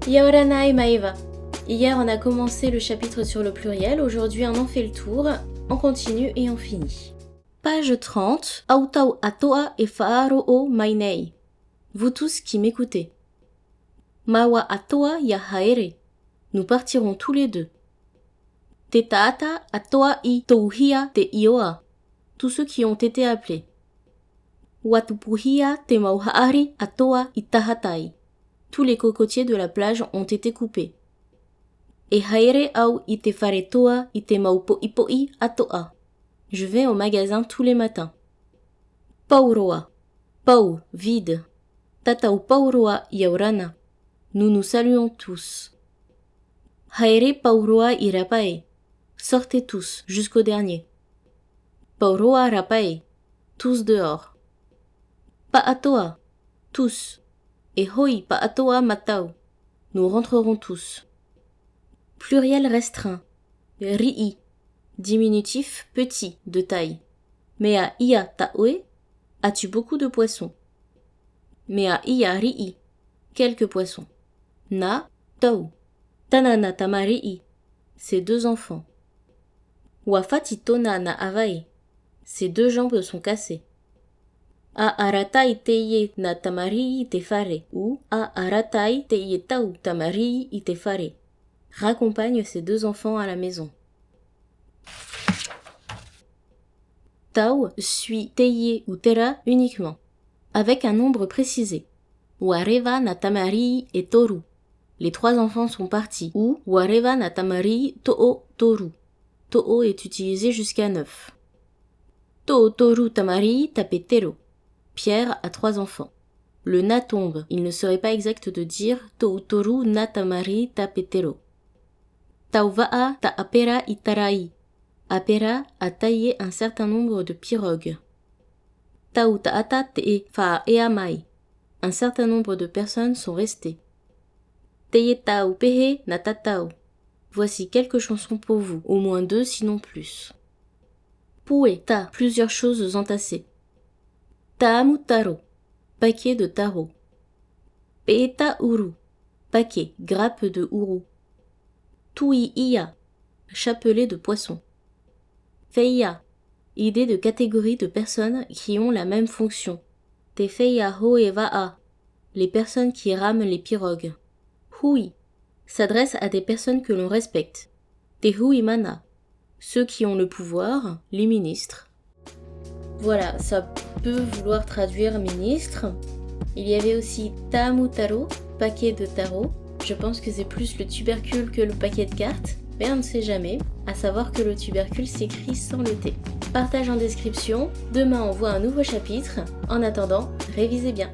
Yaoranai Maeva. Hier on a commencé le chapitre sur le pluriel, aujourd'hui on en fait le tour, on continue et on finit. Page 30. Autau atoa e faaro o mainei. Vous tous qui m'écoutez. Mawa atoa ya haere. Nous partirons tous les deux. Te taata atoa I touhia te ioa. Tous ceux qui ont été appelés. Watupuhia te mauhaari atoa I tahatai. Tous les cocotiers de la plage ont été coupés. E haere au I te wharetoa I te maupoipoi atoa. Je vais au magasin tous les matins. Pauroa. Pau, vide. Tatau pauroa yaurana. Nous nous saluons tous. Haere pauroa I rapae. Sortez tous, jusqu'au dernier. Pauroa rapae. Tous dehors. Paatoa. Tous. Et hoi paatoa matau. Nous rentrerons tous. Pluriel restreint. Rii. Diminutif petit, de taille. Mea ia taoe. As-tu beaucoup de poissons? Mea ia rii. Quelques poissons. Na tau. Tanana tamarii. Ses deux enfants. Wafatitona na avae. Ses deux jambes sont cassées. A aratai teye na tamarii te fare ou a aratai teye tau tamarii I te fare. Raccompagne ses deux enfants à la maison. Tau suit teye ou tera uniquement, avec un nombre précisé. Wareva na tamarii et toru. Les trois enfants sont partis. Ou wareva na tamarii to'o toru. To'o est utilisé jusqu'à 9. To'o toru tamarii tapetero. Pierre a 3 enfants. Le na tombe. Il ne serait pas exact de dire to'o toru na tamarii tapetero. Tauva'a ta apera itarai. Apera a taillé un certain nombre de pirogues. Tau ta'ata te fa'eamai. Un certain nombre de personnes sont restées. Teye tau pehe na tatau. Voici quelques chansons pour vous, au moins 2 sinon plus. Pue ta, plusieurs choses entassées. Ta'amu taro, paquet de taro. Peeta uru, paquet, grappe de ourou. Tui ia, chapelet de poissons. Feia, idée de catégorie de personnes qui ont la même fonction. Te feia hoeva'a, les personnes qui rament les pirogues. Hui, s'adresse à des personnes que l'on respecte. Te huimana, ceux qui ont le pouvoir, les ministres. Voilà, ça peut vouloir traduire ministre. Il y avait aussi Ta'amu taro, paquet de tarot. Je pense que c'est plus le tubercule que le paquet de cartes, mais on ne sait jamais. À savoir que le tubercule s'écrit sans le T. Partage en description. Demain, on voit un nouveau chapitre. En attendant, révisez bien.